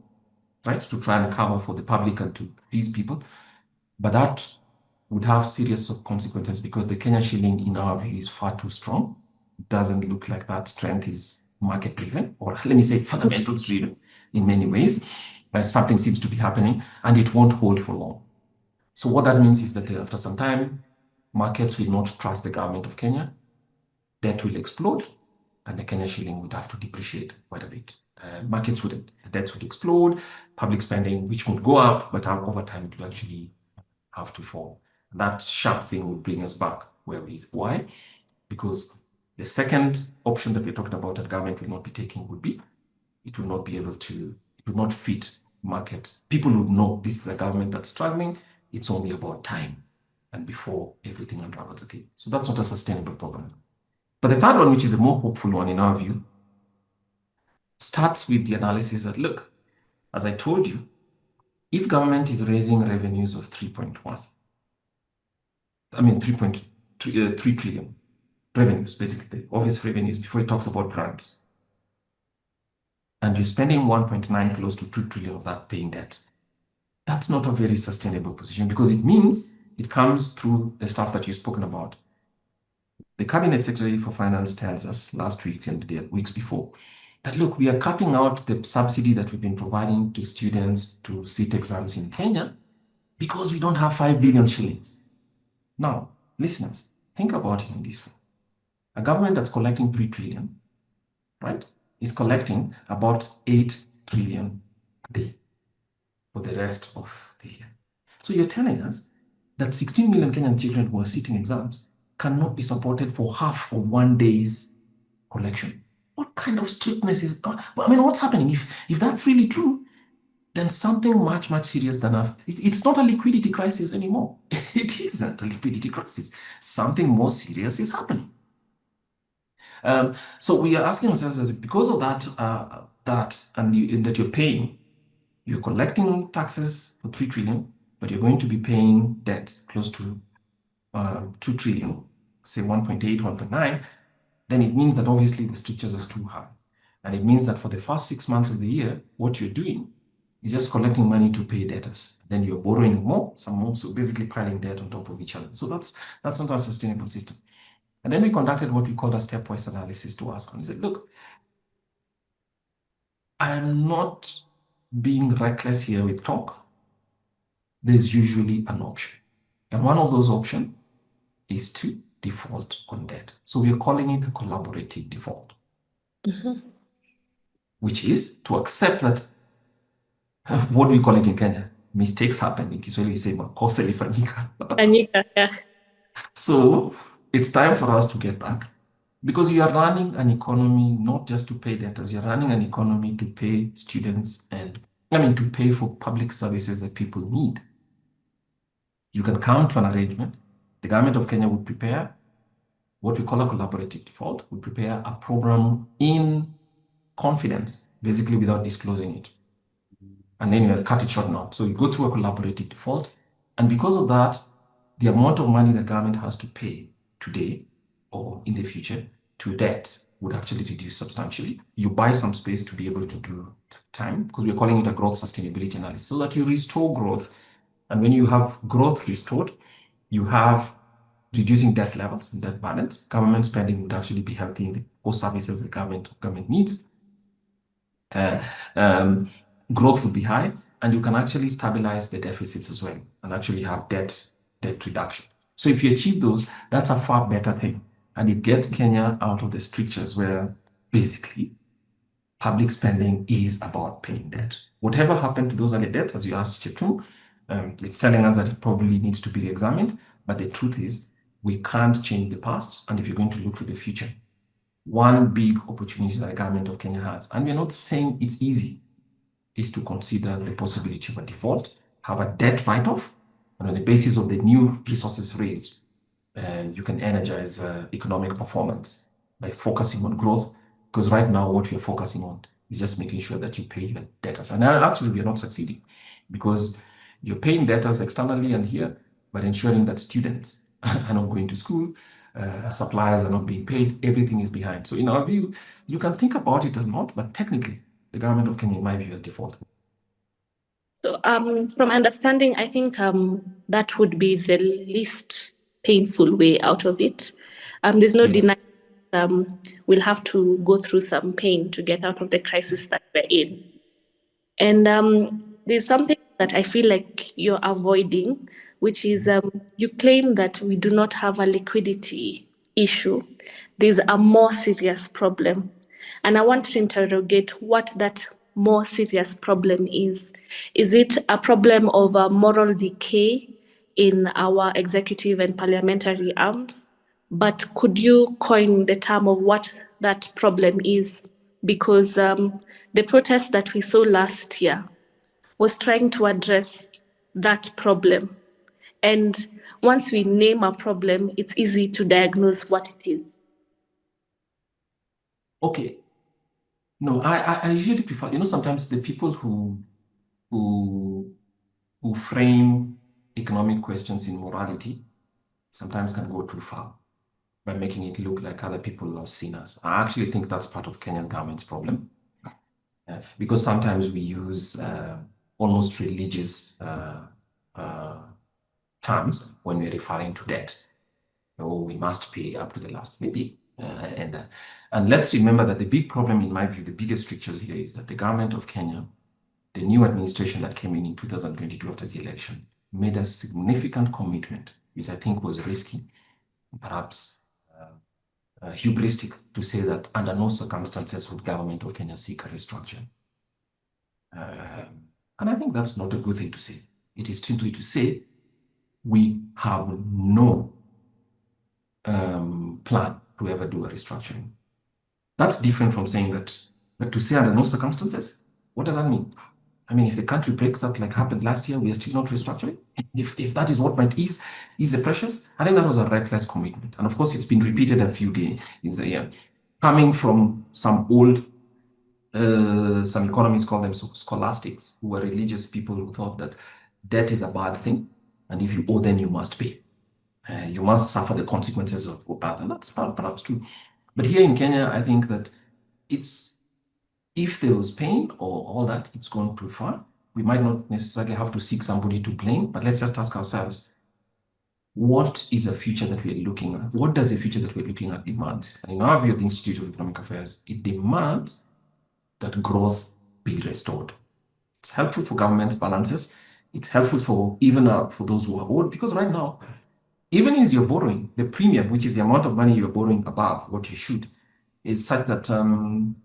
right, to try and cover for the public and to please people. But that would have serious consequences because the Kenya shilling, in our view, is far too strong. It doesn't look like that strength is market driven, or let me say fundamentals driven in many ways. Something seems to be happening, and it won't hold for long. So what that means is that after some time, markets will not trust the government of Kenya, debt will explode, and the Kenya shilling would have to depreciate quite a bit. Markets wouldn't, debts would explode, public spending, which would go up, but over time it would actually have to fall. And that sharp thing would bring us back where we are. Why? Because the second option that we're talking about that government will not be taking would be, it will not be able to, it will not fit markets. People would know this is a government that's struggling. It's only about time and before everything unravels again. So that's not a sustainable program. But the third one, which is a more hopeful one in our view, starts with the analysis that, look, as I told you, if government is raising revenues of 3.1, I mean 3.3 trillion revenues, basically, the obvious revenues before it talks about grants, and you're spending 1.9 close to 2 trillion of that paying debts, that's not a very sustainable position because it means it comes through the stuff that you've spoken about. The Cabinet Secretary for Finance tells us last week and the weeks before that, look, we are cutting out the subsidy that we've been providing to students to sit exams in Kenya because we don't have 5 billion shillings. Now, listeners, think about it in this way. A government that's collecting 3 trillion, right, is collecting about 8 trillion a day for the rest of the year. So you're telling us that 16 million Kenyan children who are sitting exams cannot be supported for half of one day's collection. What kind of strictness is, I mean, what's happening? If that's really true, then something much, much serious than it's not a liquidity crisis anymore. It isn't a liquidity crisis. Something more serious is happening. So we are asking ourselves that because of that you're paying, you're collecting taxes for 3 trillion, but you're going to be paying debts close to 2 trillion, say 1.8, 1.9, then it means that obviously the strictures are too high. And it means that for the first 6 months of the year, what you're doing is just collecting money to pay debtors. Then you're borrowing more, some more, so basically piling debt on top of each other. So that's not a sustainable system. And then we conducted what we called a stepwise analysis to ask, and we said, look, I am not being reckless here with talk. There's usually an option. And one of those options is to default on debt. So we are calling it a collaborative default, which is to accept that what we call it in Kenya, mistakes happen. In Kiswahili, we say makosa ilifanyika. Anika, yeah. So it's time for us to get back. Because you are running an economy not just to pay debtors, you're running an economy to pay students and, to pay for public services that people need. You can come to an arrangement. The government of Kenya would prepare what we call a collaborative default, would prepare a program in confidence, basically without disclosing it. And then you cut it short now. So you go through a collaborative default. And because of that, the amount of money the government has to pay today or in the future to debt would actually reduce substantially. You buy some space to be able to do time, because we're calling it a growth sustainability analysis, so that you restore growth. And when you have growth restored, you have reducing debt levels and debt balance. Government spending would actually be healthy in the core services the government needs. Growth would be high, and you can actually stabilize the deficits as well and actually have debt reduction. So if you achieve those, that's a far better thing. And it gets Kenya out of the strictures where basically public spending is about paying debt. Whatever happened to those early debts, as you asked Cheptum, it's telling us that it probably needs to be re-examined. But the truth is, we can't change the past. And if you're going to look to the future, one big opportunity that the government of Kenya has, and we're not saying it's easy, is to consider the possibility of a default, have a debt write-off, and on the basis of the new resources raised, you can energize economic performance by focusing on growth. Because right now, what we're focusing on is just making sure that you pay your debtors. And actually, we are not succeeding, because you're paying debtors externally and here, but ensuring that students are not going to school, suppliers are not being paid, everything is behind. So in our view, you can think about it as not, but technically, the government of Kenya, in my view, has defaulted. So from understanding, I think that would be the least painful way out of it. There's no Yes. denying we'll have to go through some pain to get out of the crisis that we're in. And there's something that I feel like you're avoiding, which is you claim that we do not have a liquidity issue. There's a more serious problem. And I want to interrogate what that more serious problem is. Is it a problem of moral decay in our executive and parliamentary arms? But could you coin the term of what that problem is? Because the protest that we saw last year was trying to address that problem. And once we name a problem, it's easy to diagnose what it is. Okay. No, I usually prefer, sometimes the people who frame economic questions in morality sometimes can go too far by making it look like other people are sinners. I actually think that's part of Kenya's government's problem, because sometimes we use almost religious terms when we're referring to debt. Oh, we must pay up to the last, maybe. And let's remember that the big problem, in my view, the biggest strictures here is that the government of Kenya, the new administration that came in 2022 after the election, made a significant commitment, which I think was risky, perhaps hubristic, to say that under no circumstances would government of Kenya seek a restructuring. And I think that's not a good thing to say. It is simply to say we have no plan to ever do a restructuring. That's different from saying that, but to say under no circumstances, what does that mean? I mean, if the country breaks up like happened last year, we are still not restructuring. If that is what might ease the pressures, I think that was a reckless commitment. And of course, it's been repeated a few days in the year. Coming from some old, some economists call them scholastics, who were religious people who thought that debt is a bad thing. And if you owe, then you must pay. You must suffer the consequences of that. And that's perhaps true. But here in Kenya, I think that if there was pain or all that, it's gone too far. We might not necessarily have to seek somebody to blame, but let's just ask ourselves, what is a future that we're looking at? What does the future that we're looking at demands? And in our view, the Institute of Economic Affairs, it demands that growth be restored. It's helpful for government's balances. It's helpful for even for those who are owed, because right now, even as you're borrowing, the premium, which is the amount of money you're borrowing above what you should, is such that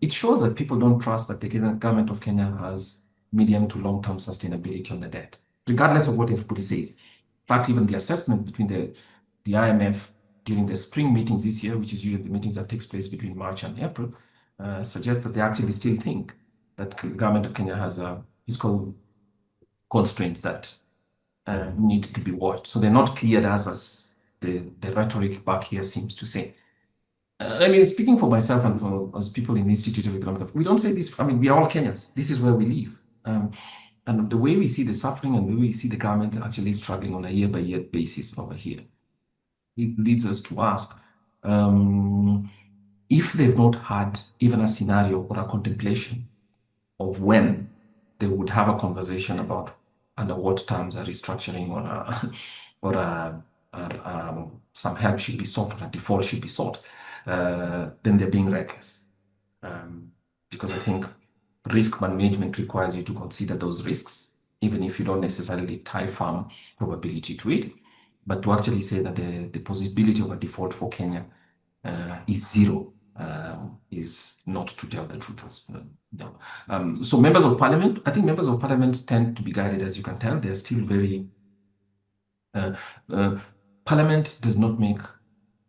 it shows that people don't trust that the government of Kenya has medium to long-term sustainability on the debt, regardless of what everybody says. In fact, even the assessment between the IMF during the spring meetings this year, which is usually the meetings that takes place between March and April, suggest that they actually still think that the government of Kenya has fiscal constraints that need to be watched. So they're not cleared as the rhetoric back here seems to say. I mean, speaking for myself and for as people in the Institute of Economic, we don't say this. I mean, we are all Kenyans. This is where we live. And the way we see the suffering and the way we see the government actually struggling on a year-by-year basis over here, it leads us to ask if they've not had even a scenario or a contemplation of when they would have a conversation about under what terms a restructuring or some help should be sought or a default should be sought, then they're being reckless. Because I think risk management requires you to consider those risks, even if you don't necessarily tie firm probability to it. But to actually say that the possibility of a default for Kenya is zero is not to tell the truth. No. So members of parliament, I think members of parliament tend to be guided, as you can tell. They're still very... parliament does not make...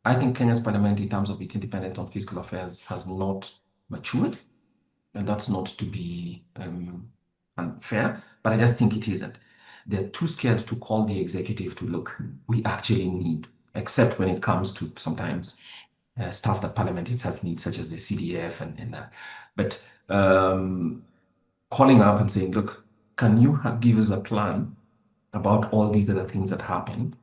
I think Kenya's parliament, in terms of its independence on fiscal affairs, has not matured. And that's not to be unfair, but I just think it isn't. They're too scared to call the executive to look. We actually need, except when it comes to sometimes stuff that Parliament itself needs, such as the CDF and that. But calling up and saying, look, can you give us a plan about all these other things that happened,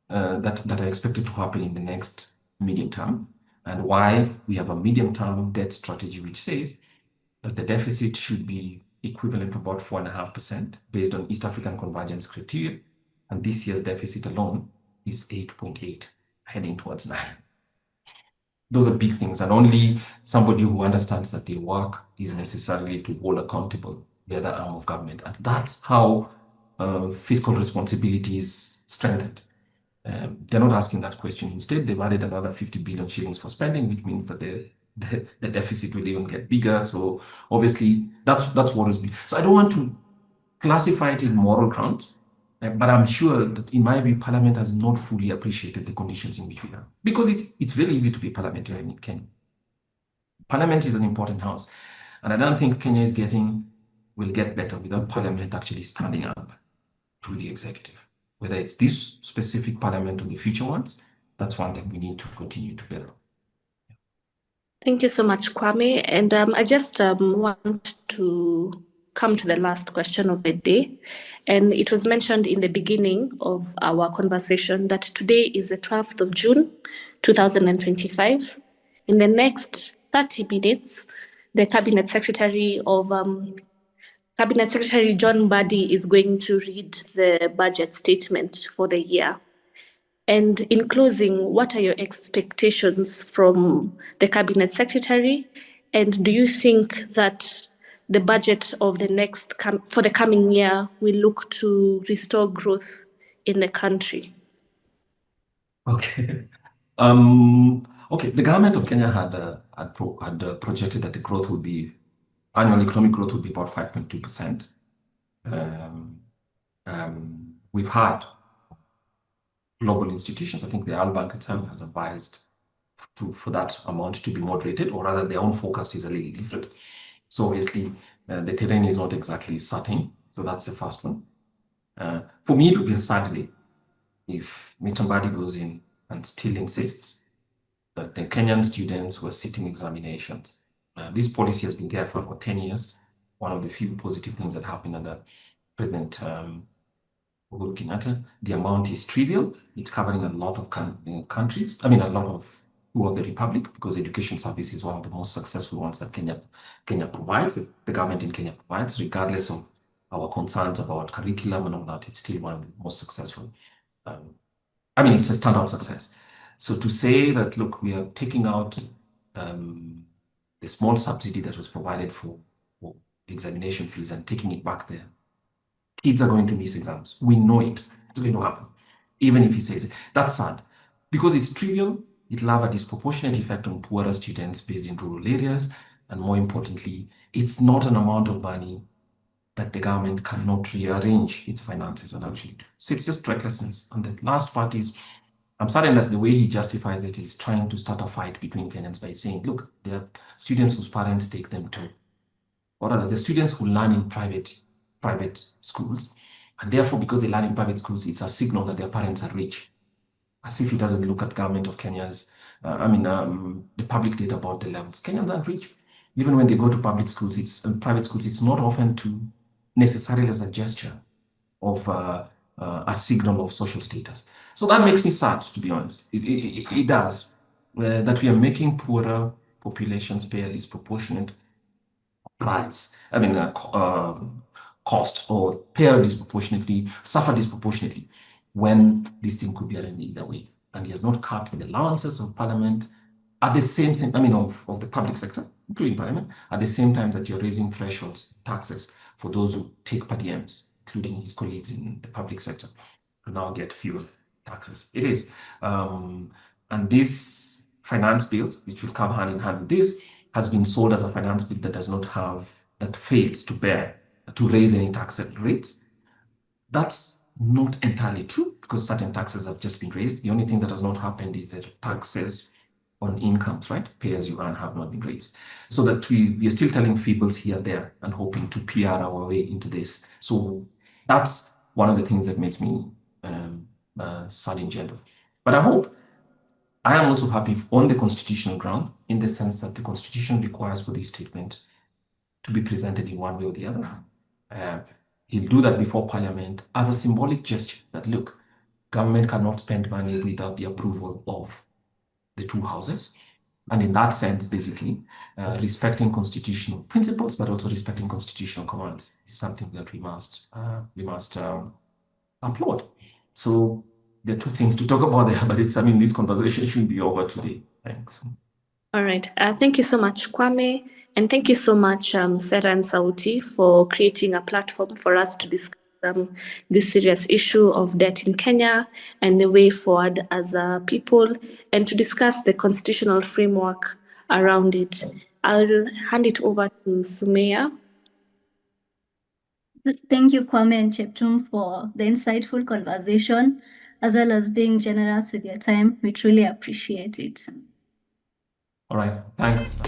that are expected to happen in the next medium term, and why we have a medium term debt strategy which says that the deficit should be equivalent to about 4.5% based on East African convergence criteria. And this year's deficit alone is 8.8, heading towards 9. Those are big things. And only somebody who understands that they work is necessarily to hold accountable the other arm of government. And that's how fiscal responsibility is strengthened. They're not asking that question. Instead, they've added another 50 billion shillings for spending, which means that the deficit will even get bigger. So obviously, that's what is. So I don't want to classify it in moral grounds, but I'm sure that, in my view, Parliament has not fully appreciated the conditions in which we are. Because it's very easy to be parliamentarian in Kenya. Parliament is an important house. And I don't think Kenya will get better without Parliament actually standing up to the executive. Whether it's this specific Parliament or the future ones, that's one that we need to continue to build. Thank you so much, Kwame. And I just want to come to the last question of the day. And it was mentioned in the beginning of our conversation that today is the 12th of June, 2025. In the next 30 minutes, the Cabinet Secretary John Mbadi is going to read the budget statement for the year. And in closing, what are your expectations from the Cabinet Secretary? And do you think that the budget of for the coming year will look to restore growth in the country? Okay. Okay. The government of Kenya had projected that the growth would be annual economic growth would be about 5.2%. We've had global institutions, I think the World Bank itself has advised for that amount to be moderated, or rather their own forecast is a little different. So obviously the terrain is not exactly certain. So that's the first one. For me, it would be a sad day if Mr. Mbadi goes in and still insists that the Kenyan students were sitting examinations. This policy has been there for about 10 years. One of the few positive things that happened under President Uhuru Kenyatta. The amount is trivial. It's covering a lot of countries. I mean, a lot of throughout the Republic, because education service is one of the most successful ones that Kenya provides, the government in Kenya provides, regardless of our concerns about curriculum and all that. It's still one of the most successful. I mean, it's a standout success. So to say that, look, we are taking out the small subsidy that was provided for examination fees and taking it back there, kids are going to miss exams. We know it. It's going to happen. Even if he says it. That's sad. Because it's trivial, it'll have a disproportionate effect on poorer students based in rural areas. And more importantly, it's not an amount of money that the government cannot rearrange its finances and actually do. So it's just recklessness. And the last part is, I'm saddened that the way he justifies it is trying to start a fight between Kenyans by saying, look, there are students whose parents take them to, or rather, the students who learn in private schools, and therefore, because they learn in private schools, it's a signal that their parents are rich. As if he doesn't look at government of Kenya's, the public data about the levels. Kenyans aren't rich. Even when they go to public schools, private schools, it's not often to necessarily as a gesture of a signal of social status. So that makes me sad, to be honest. It does. That we are making poorer populations pay a disproportionate price, cost, or pay disproportionately, suffer disproportionately, when this thing could be arranged either way. And he has not cut the allowances of parliament at the same of the public sector, including parliament, at the same time that you're raising thresholds, taxes for those who take per diems, including his colleagues in the public sector, to now get fewer taxes. It is. And this finance bill, which will come hand in hand with this, has been sold as a finance bill that fails to raise any tax rates. That's not entirely true, because certain taxes have just been raised. The only thing that has not happened is that taxes on incomes, right, pay as you earn, have not been raised. So that we are still telling fables here and there and hoping to PR our way into this. So that's one of the things that makes me sad in general. But I am also happy on the constitutional ground, in the sense that the Constitution requires for this statement to be presented in one way or the other. He'll do that before Parliament as a symbolic gesture that, look, government cannot spend money without the approval of the two houses. And in that sense, basically, respecting constitutional principles, but also respecting constitutional commands is something that we must applaud. So there are two things to talk about there, but this conversation shouldn't be over today. Thanks. All right. Thank you so much, Kwame. And thank you so much, Sera and Sauti, for creating a platform for us to discuss this serious issue of debt in Kenya and the way forward as a people, and to discuss the constitutional framework around it. I'll hand it over to Sumaya. Thank you, Kwame and Cheptum, for the insightful conversation, as well as being generous with your time. We truly appreciate it. All right. Thanks.